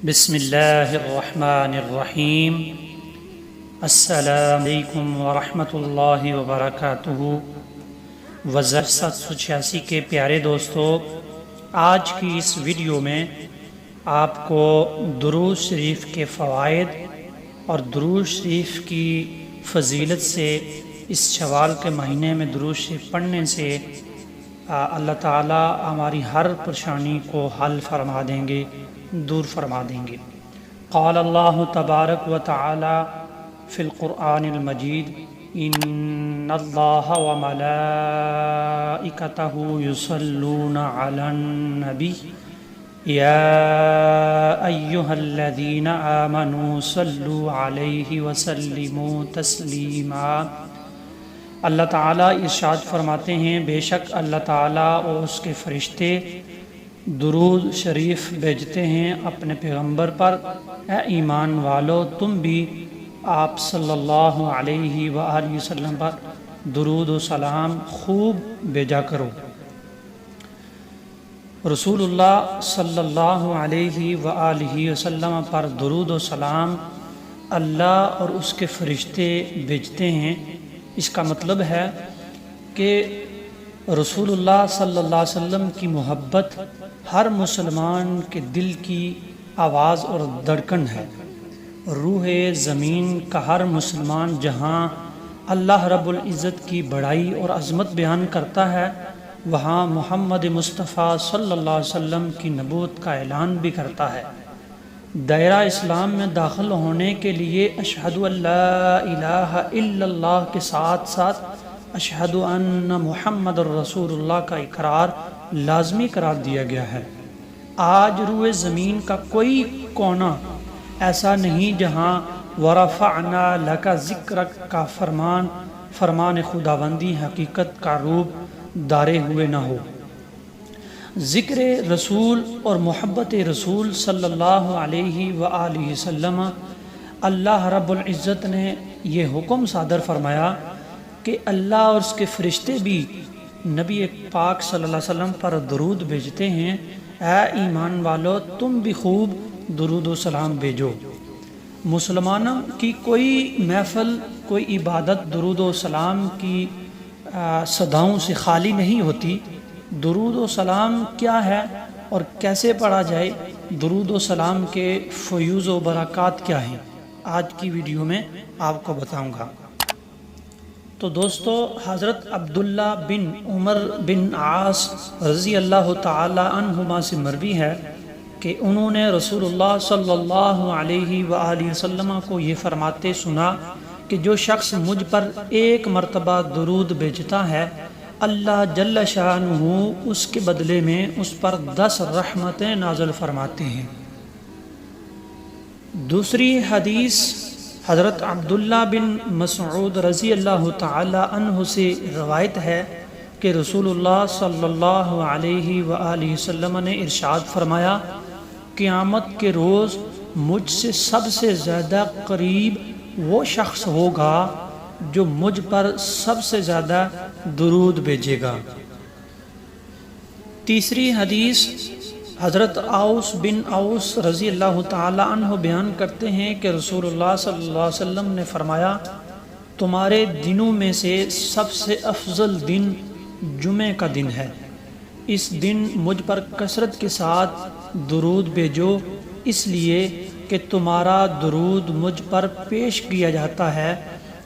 بسم اللہ الرحمن الرحیم۔ السلام علیکم ورحمۃ اللہ وبرکاتہ۔ وظیفہ 786 کے پیارے دوستو، آج کی اس ویڈیو میں آپ کو درود شریف کے فوائد اور درود شریف کی فضیلت سے اس شوال کے مہینے میں درود شریف پڑھنے سے اللہ تعالی ہماری ہر پریشانی کو حل فرما دیں گے، دور فرما دیں گے۔ قال اللہ تبارک و تعالی فی القرآن المجید ان اللہ وملائکتہ یصلون علی النبی یا ایہا الذین آمنوا صلوا علیہ وسلموا تسلیما۔ اللہ تعالیٰ ارشاد فرماتے ہیں، بے شک اللہ تعالیٰ اور اس کے فرشتے درود شریف بھیجتے ہیں اپنے پیغمبر پر۔ اے ایمان والو، تم بھی آپ صلی اللہ علیہ وآلہ وسلم پر درود و سلام خوب بھیجا کرو۔ رسول اللہ صلی اللہ علیہ وآلہ وسلم پر درود و سلام اللہ اور اس کے فرشتے بھیجتے ہیں۔ اس کا مطلب ہے کہ رسول اللہ صلی اللہ علیہ وسلم کی محبت ہر مسلمان کے دل کی آواز اور دھڑکن ہے۔ روح زمین کا ہر مسلمان جہاں اللہ رب العزت کی بڑائی اور عظمت بیان کرتا ہے، وہاں محمد مصطفیٰ صلی اللہ علیہ وسلم کی نبوت کا اعلان بھی کرتا ہے۔ دائرہ اسلام میں داخل ہونے کے لیے اشہد ان لا الہ الا اللہ کے ساتھ ساتھ اشہد ان محمد رسول اللہ کا اقرار لازمی قرار دیا گیا ہے۔ آج روئے زمین کا کوئی کونا ایسا نہیں جہاں ورفعنا لک ذکرک کا فرمان خداوندی حقیقت کا روپ دارے ہوئے نہ ہو۔ ذکر رسول اور محبت رسول صلی اللہ علیہ وآلہ وسلم، اللہ رب العزت نے یہ حکم صادر فرمایا کہ اللہ اور اس کے فرشتے بھی نبی پاک صلی اللہ علیہ وسلم پر درود بھیجتے ہیں۔ اے ایمان والو، تم بھی خوب درود و سلام بھیجو۔ مسلمانوں کی کوئی محفل، کوئی عبادت درود و سلام کی صداؤں سے خالی نہیں ہوتی۔ درود و سلام کیا ہے اور کیسے پڑھا جائے، درود و سلام کے فیوز و برکات کیا ہیں، آج کی ویڈیو میں آپ کو بتاؤں گا۔ تو دوستو، حضرت عبداللہ بن عمر بن عاص رضی اللہ تعالی عنہما سے مروی ہے کہ انہوں نے رسول اللہ صلی اللہ علیہ وآلہ وسلم کو یہ فرماتے سنا کہ جو شخص مجھ پر ایک مرتبہ درود بھیجتا ہے، اللہ جل شانہ اس کے بدلے میں اس پر 10 رحمتیں نازل فرماتے ہیں۔ دوسری حدیث حضرت عبداللہ بن مسعود رضی اللہ تعالی عنہ سے روایت ہے کہ رسول اللہ صلی اللہ علیہ وآلہ وسلم نے ارشاد فرمایا، قیامت کے روز مجھ سے سب سے زیادہ قریب وہ شخص ہوگا جو مجھ پر سب سے زیادہ درود بھیجے گا۔ تیسری حدیث حضرت اوس بن اوس رضی اللہ تعالی عنہ بیان کرتے ہیں کہ رسول اللہ صلی اللہ علیہ وسلم نے فرمایا، تمہارے دنوں میں سے سب سے افضل دن جمعہ کا دن ہے۔ اس دن مجھ پر کثرت کے ساتھ درود بھیجو، اس لیے کہ تمہارا درود مجھ پر پیش کیا جاتا ہے۔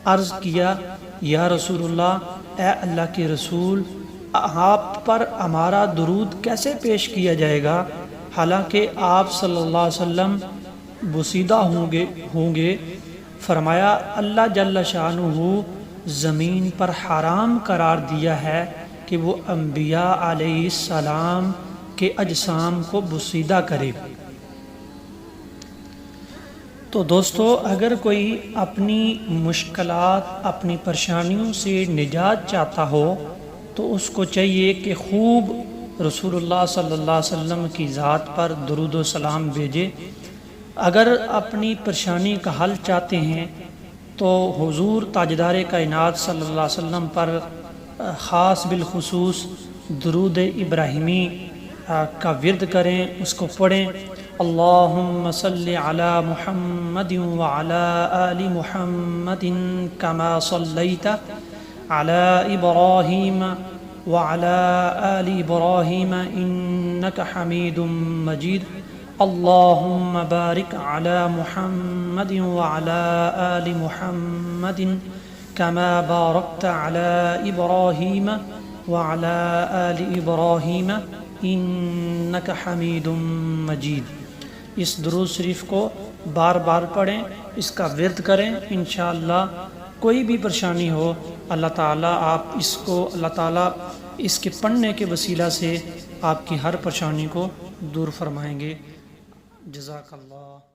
عرض کیا، یا رسول اللہ، اے اللہ کے رسول، آپ پر ہمارا درود کیسے پیش کیا جائے گا، حالانکہ آپ صلی اللہ علیہ وسلم بوسیدہ ہوں گے۔ فرمایا، اللہ جل شانہ زمین پر حرام قرار دیا ہے کہ وہ انبیاء علیہ السلام کے اجسام کو بوسیدہ کرے۔ تو دوستو، اگر کوئی اپنی مشکلات، اپنی پریشانیوں سے نجات چاہتا ہو تو اس کو چاہیے کہ خوب رسول اللہ صلی اللہ علیہ وسلم کی ذات پر درود و سلام بھیجے۔ اگر اپنی پریشانی کا حل چاہتے ہیں تو حضور تاجدار کائنات صلی اللہ علیہ وسلم پر خاص بالخصوص درود ابراہیمی کا ورد کریں، اس کو پڑھیں اللهم صل على محمد وعلى آل محمد كما صليت على إبراهيم وعلى آل إبراهيم إنك حميد مجيد اللهم بارك على محمد وعلى آل محمد كما باركت على إبراهيم وعلى آل إبراهيم إنك حميد مجيد۔ اس درود شریف کو بار بار پڑھیں، اس کا ورد کریں، انشاءاللہ کوئی بھی پریشانی ہو اللہ تعالیٰ اللہ تعالیٰ اس کے پڑھنے کے وسیلہ سے آپ کی ہر پریشانی کو دور فرمائیں گے۔ جزاک اللہ۔